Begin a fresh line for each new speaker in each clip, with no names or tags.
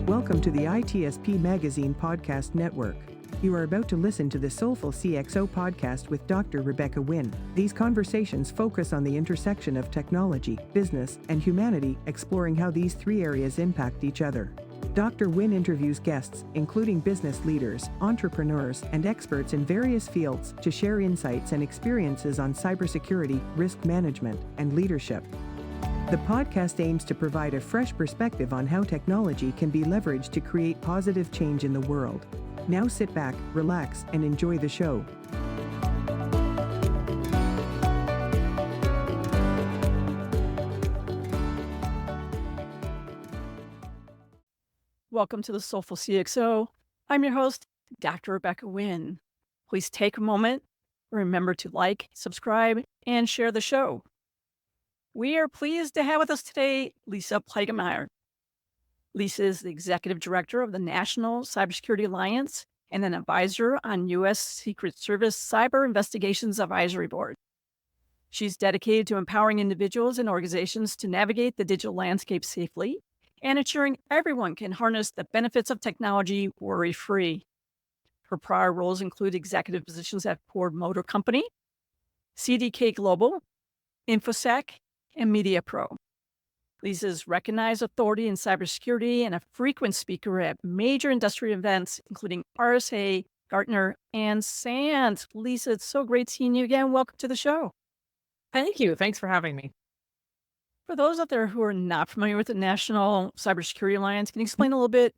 Welcome to the ITSPMagazine podcast network. You are about to listen to the Soulful CXO podcast with Dr. Rebecca Wynn. These conversations focus on the intersection of technology, business, and humanity, exploring how these three areas impact each other. Dr. Wynn interviews guests, including business leaders, entrepreneurs, and experts in various fields, to share insights and experiences on cybersecurity, risk management, and leadership. The podcast aims to provide a fresh perspective on how technology can be leveraged to create positive change in the world. Now sit back, relax, and enjoy the show.
Welcome to the Soulful CXO. I'm your host, Dr. Rebecca Wynn. Please take a moment, remember to like, subscribe, and share the show. We are pleased to have with us today Lisa Plaggemier. Lisa is the Executive Director of the National Cybersecurity Alliance and an advisor on U.S. Secret Service Cyber Investigations Advisory Board. She's dedicated to empowering individuals and organizations to navigate the digital landscape safely and ensuring everyone can harness the benefits of technology worry-free. Her prior roles include executive positions at Ford Motor Company, CDK Global, InfoSec, and MediaPro. Lisa is recognized authority in cybersecurity and a frequent speaker at major industry events, including RSA, Gartner, and SANS. Lisa, it's so great seeing you again. Welcome to the show.
Thank you. Thanks for having me.
For those out there who are not familiar with the National Cybersecurity Alliance, can you explain a little bit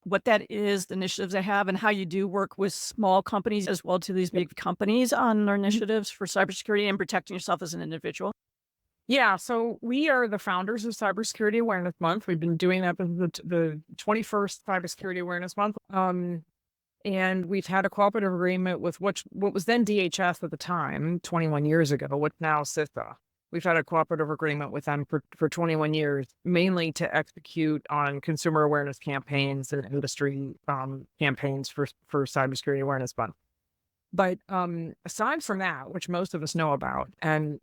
what that is, the initiatives they have, and how you do work with small companies as well to these big companies on their initiatives for cybersecurity and protecting yourself as an individual?
Yeah, so we are the founders of Cybersecurity Awareness Month. We've been doing that for the 21st Cybersecurity Awareness Month. And we've had a cooperative agreement with what was then DHS at the time, 21 years ago, what's now CISA. We've had a cooperative agreement with them for 21 years, mainly to execute on consumer awareness campaigns and industry campaigns for Cybersecurity Awareness Month. But aside from that, which most of us know about, and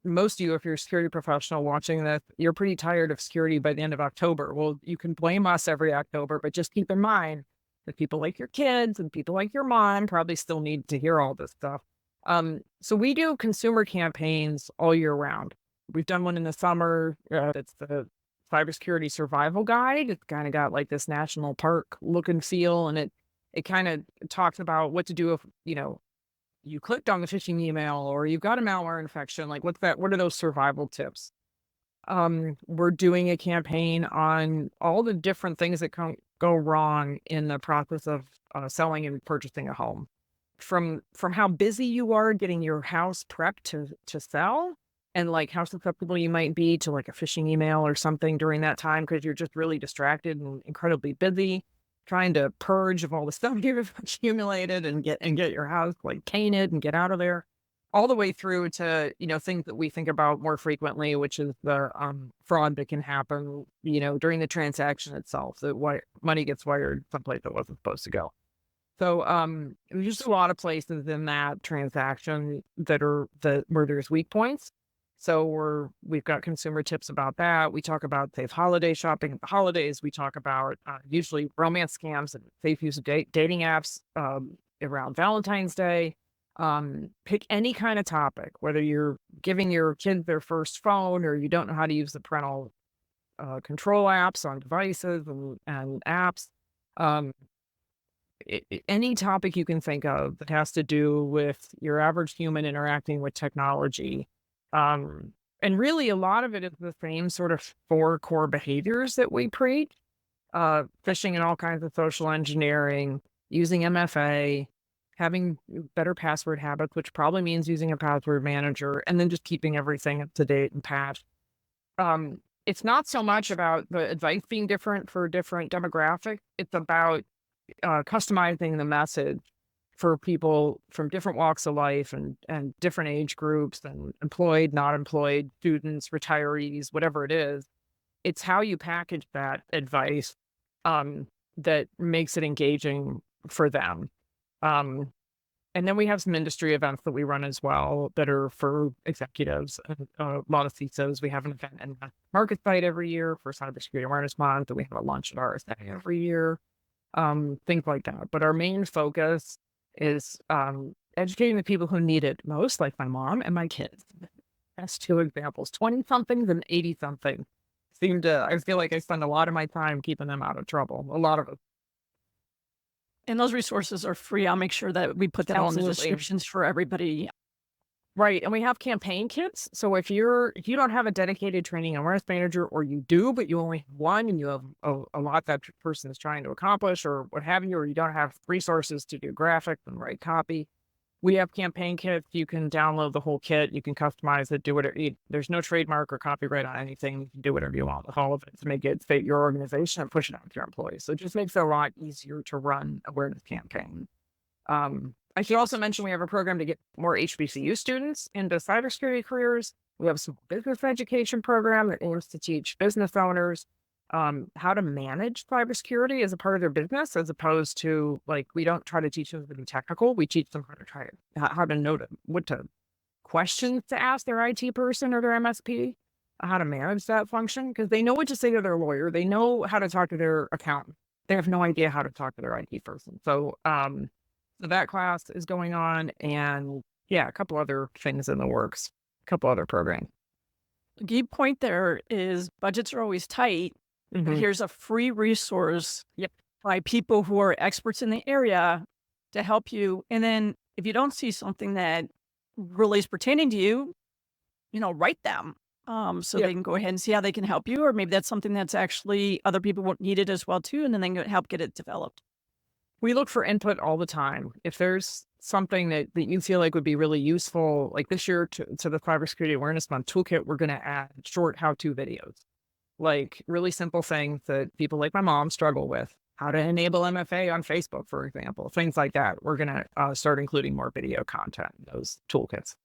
most of you, if you're a security professional watching this, you're pretty tired of security by the end of October. Well, you can blame us every October, but just keep in mind that people like your kids and people like your mom probably still need to hear all this stuff. So we do consumer campaigns all year round. We've done one in the summer. It's the Cybersecurity Survival Guide. It's kind of got like this national park look and feel, and it kind of talks about what to do if, you clicked on the phishing email or you've got a malware infection. Like, what are those survival tips? We're doing a campaign on all the different things that can go wrong in the process of selling and purchasing a home. From how busy you are getting your house prepped to sell, and like how susceptible you might be to like a phishing email or something during that time because you're just really distracted and incredibly busy trying to purge of all the stuff you've accumulated and get your house like painted and get out of there, all the way through to, things that we think about more frequently, which is the fraud that can happen, during the transaction itself, that money gets wired someplace that wasn't supposed to go. So there's just a lot of places in that transaction where there's weak points. So we've got consumer tips about that. We talk about safe holiday shopping at the holidays. We talk about usually romance scams and safe use of dating apps around Valentine's Day. Pick any kind of topic, whether you're giving your kids their first phone or you don't know how to use the parental control apps on devices and apps. Any topic you can think of that has to do with your average human interacting with technology. And really a lot of it is the same sort of 4 core behaviors that we preach, phishing and all kinds of social engineering, using MFA, having better password habits, which probably means using a password manager, and then just keeping everything up to date and patched. It's not so much about the advice being different for different demographics. It's about customizing the message for people from different walks of life and different age groups and employed, not employed, students, retirees, whatever it is. It's how you package that advice that makes it engaging for them. And then we have some industry events that we run as well that are for executives. And, a lot of CISOs. We have an event in the market site every year for Cybersecurity Awareness Month, and we have a lunch at RSA every year, things like that. But our main focus is educating the people who need it most, like my mom and my kids. That's two examples. 20-somethings and 80-somethings I feel like I spend a lot of my time keeping them out of trouble. A lot of it.
And those resources are free. I'll make sure that we put that all in the
Absolutely.
descriptions for everybody.
Right. And we have campaign kits. So if you don't have a dedicated training and awareness manager, or you do, but you only have one and you have a lot that person is trying to accomplish or what have you, or you don't have resources to do graphics and write copy, we have campaign kits. You can download the whole kit. You can customize it, do whatever. There's no trademark or copyright on anything. You can do whatever you want with all of it to make it fit your organization and push it out to your employees. So it just makes it a lot easier to run awareness campaign. I should also mention we have a program to get more HBCU students into cybersecurity careers. We have a small business education program that aims to teach business owners how to manage cybersecurity as a part of their business, as opposed to, like, we don't try to teach them to be technical. We teach them how to know what questions to ask their IT person or their MSP, how to manage that function, because they know what to say to their lawyer. They know how to talk to their accountant. They have no idea how to talk to their IT person. So, so that class is going on, and yeah, a couple other things in the works, a couple other programs.
The key point there is budgets are always tight. But here's a free resource by people who are experts in the area to help you. And then if you don't see something that really is pertaining to you, write them so they can go ahead and see how they can help you. Or maybe that's something that's actually other people won't need it as well too. And then they can help get it developed.
We look for input all the time. If there's something that you feel like would be really useful, like this year to the Cybersecurity Awareness Month toolkit, we're going to add short how-to videos, like really simple things that people like my mom struggle with. How to enable MFA on Facebook, for example, things like that. We're going to start including more video content in those toolkits.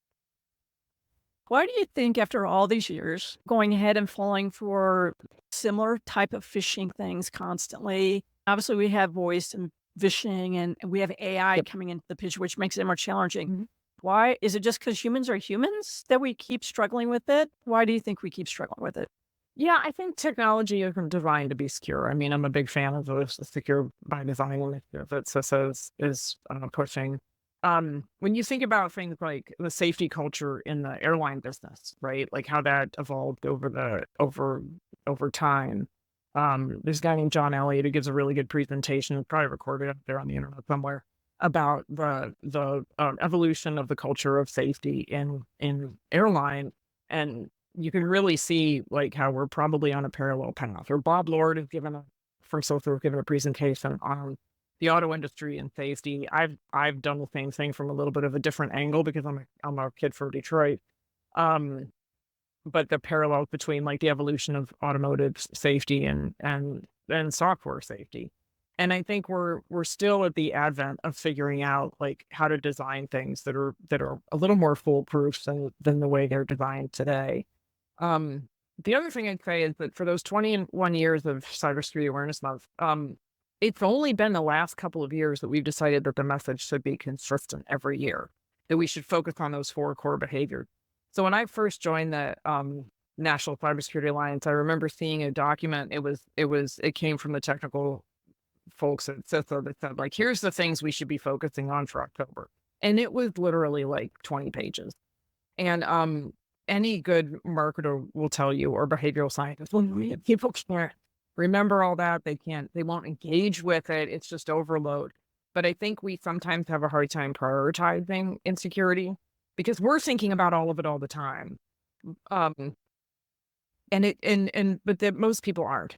Why do you think after all these years, going ahead and falling for similar type of phishing things constantly? Obviously, we have voice and phishing, and we have AI coming into the picture, which makes it more challenging. Why? Is it just because humans are humans that we keep struggling with it? Why do you think we keep struggling with it?
Yeah, I think technology isn't designed to be secure. I mean, I'm a big fan of the secure by design that CISO is pushing. When you think about things like the safety culture in the airline business, right? Like how that evolved over time. There's a guy named John Elliott who gives a really good presentation, probably recorded up there on the internet somewhere, about the evolution of the culture of safety in airline. And you can really see like how we're probably on a parallel path. Or Bob Lord has from Soulful given a presentation on the auto industry and safety. I've done the same thing from a little bit of a different angle because I'm a kid from Detroit. But the parallels between like the evolution of automotive safety and software safety. And I think we're still at the advent of figuring out like how to design things that are a little more foolproof than the way they're designed today. The other thing I'd say is that for those 21 years of Cybersecurity Awareness Month, it's only been the last couple of years that we've decided that the message should be consistent every year, that we should focus on those 4 core behaviors. So when I first joined the National Cybersecurity Alliance, I remember seeing a document. It came from the technical folks at CISO that said, like, here's the things we should be focusing on for October. And it was literally like 20 pages. And any good marketer will tell you, or behavioral scientist, when people can't remember all that, they won't engage with it. It's just overload. But I think we sometimes have a hard time prioritizing insecurity because we're thinking about all of it all the time. But most people aren't,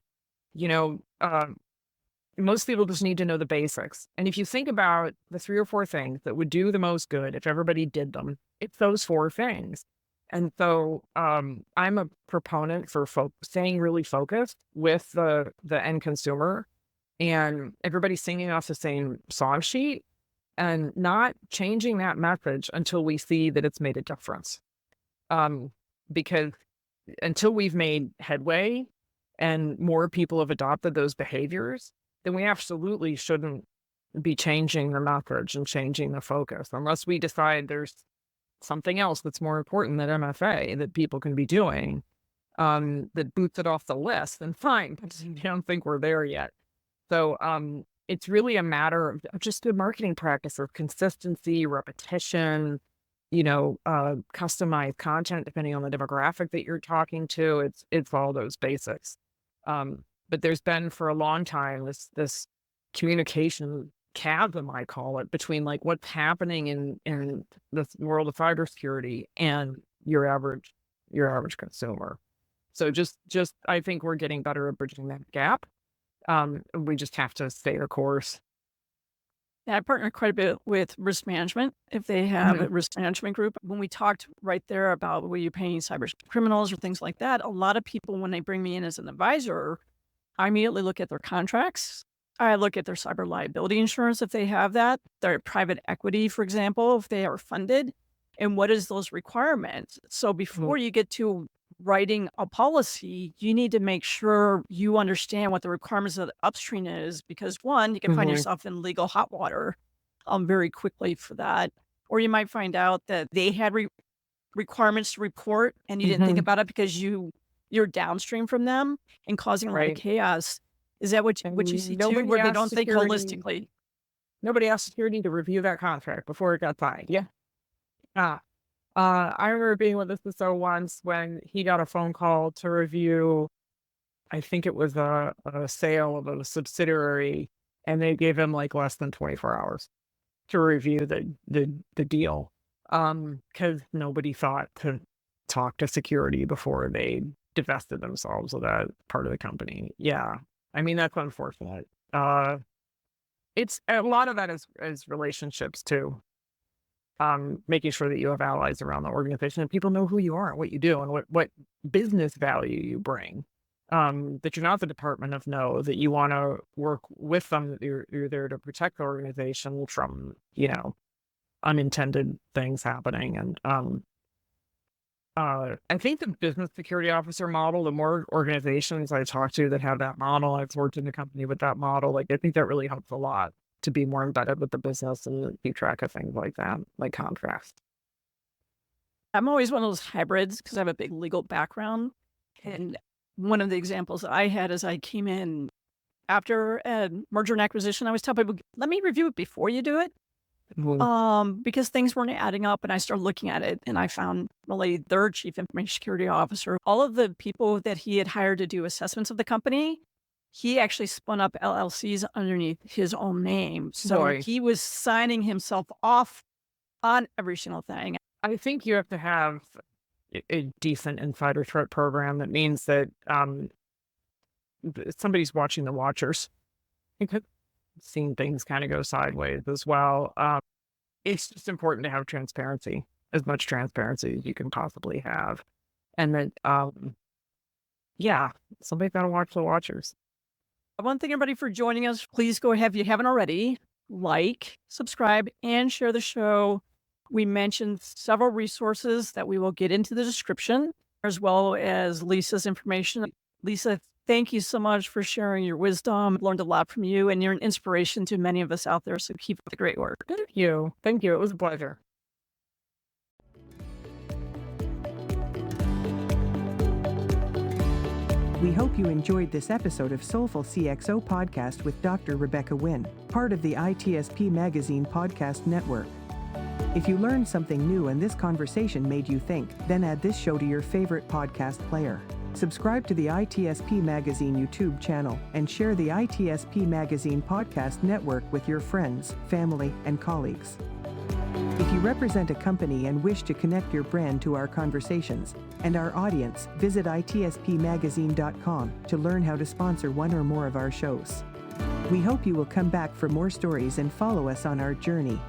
most people just need to know the basics. And if you think about the 3 or 4 things that would do the most good if everybody did them, it's those 4 things. And so I'm a proponent for staying really focused with the end consumer and everybody singing off the same song sheet and not changing that message until we see that it's made a difference. Because until we've made headway and more people have adopted those behaviors, then we absolutely shouldn't be changing the message and changing the focus unless we decide there's something else that's more important than MFA that people can be doing, that boots it off the list, then fine. But I don't think we're there yet. So it's really a matter of just good marketing practice of consistency, repetition, customized content depending on the demographic that you're talking to. It's all those basics. But there's been for a long time this communication chasm, I call it, between like what's happening in the world of cybersecurity and your average consumer. So just I think we're getting better at bridging that gap. We just have to stay the course.
Yeah, I partner quite a bit with risk management if they have a risk management group. When we talked right there about were you paying cyber criminals or things like that, a lot of people, when they bring me in as an advisor, I immediately look at their contracts. I look at their cyber liability insurance if they have that, their private equity, for example, if they are funded, and what is those requirements. So before you get to writing a policy, you need to make sure you understand what the requirements of the upstream is, because one, you can find yourself in legal hot water very quickly for that. Or you might find out that they had requirements to report and you didn't think about it because you're downstream from them and causing a lot of chaos. Is that what you see too, where they don't think holistically?
Nobody asked security to review that contract before it got signed. Yeah. I remember being with this CISO once when he got a phone call to review, I think it was a sale of a subsidiary, and they gave him like less than 24 hours to review the deal. Because nobody thought to talk to security before they divested themselves of that part of the company. Yeah. I mean, that's unfortunate. It's a lot of that is relationships too. Making sure that you have allies around the organization and people know who you are and what you do and what business value you bring. That you're not the department of no, that you want to work with them, that you're there to protect the organization from, unintended things happening. And I think the business security officer model, the more organizations I talk to that have that model, I've worked in a company with that model, like I think that really helps a lot to be more embedded with the business and keep track of things like that, like contracts.
I'm always one of those hybrids because I have a big legal background. And one of the examples I had is I came in after a merger and acquisition. I always tell people, let me review it before you do it. Because things weren't adding up, and I started looking at it and I found really their chief information security officer, all of the people that he had hired to do assessments of the company, he actually spun up LLCs underneath his own name. So he was signing himself off on every single thing.
I think you have to have a decent insider threat program that means that somebody's watching the watchers. Seeing things kind of go sideways as well. It's just important to have transparency, as much transparency as you can possibly have. And then, somebody's got to watch the watchers.
I want to thank everybody for joining us. Please go ahead, if you haven't already, like, subscribe, and share the show. We mentioned several resources that we will get into the description, as well as Lisa's information. Lisa, thank you so much for sharing your wisdom. Learned a lot from you, and you're an inspiration to many of us out there. So keep up the great work.
Thank you. Thank you. It was a pleasure.
We hope you enjoyed this episode of Soulful CXO podcast with Dr. Rebecca Wynn, part of the ITSPMagazine podcast network. If you learned something new and this conversation made you think, then add this show to your favorite podcast player. Subscribe to the ITSPMagazine YouTube channel and share the ITSPMagazine podcast network with your friends, family, and colleagues. If you represent a company and wish to connect your brand to our conversations and our audience, visit ITSPmagazine.com to learn how to sponsor one or more of our shows. We hope you will come back for more stories and follow us on our journey.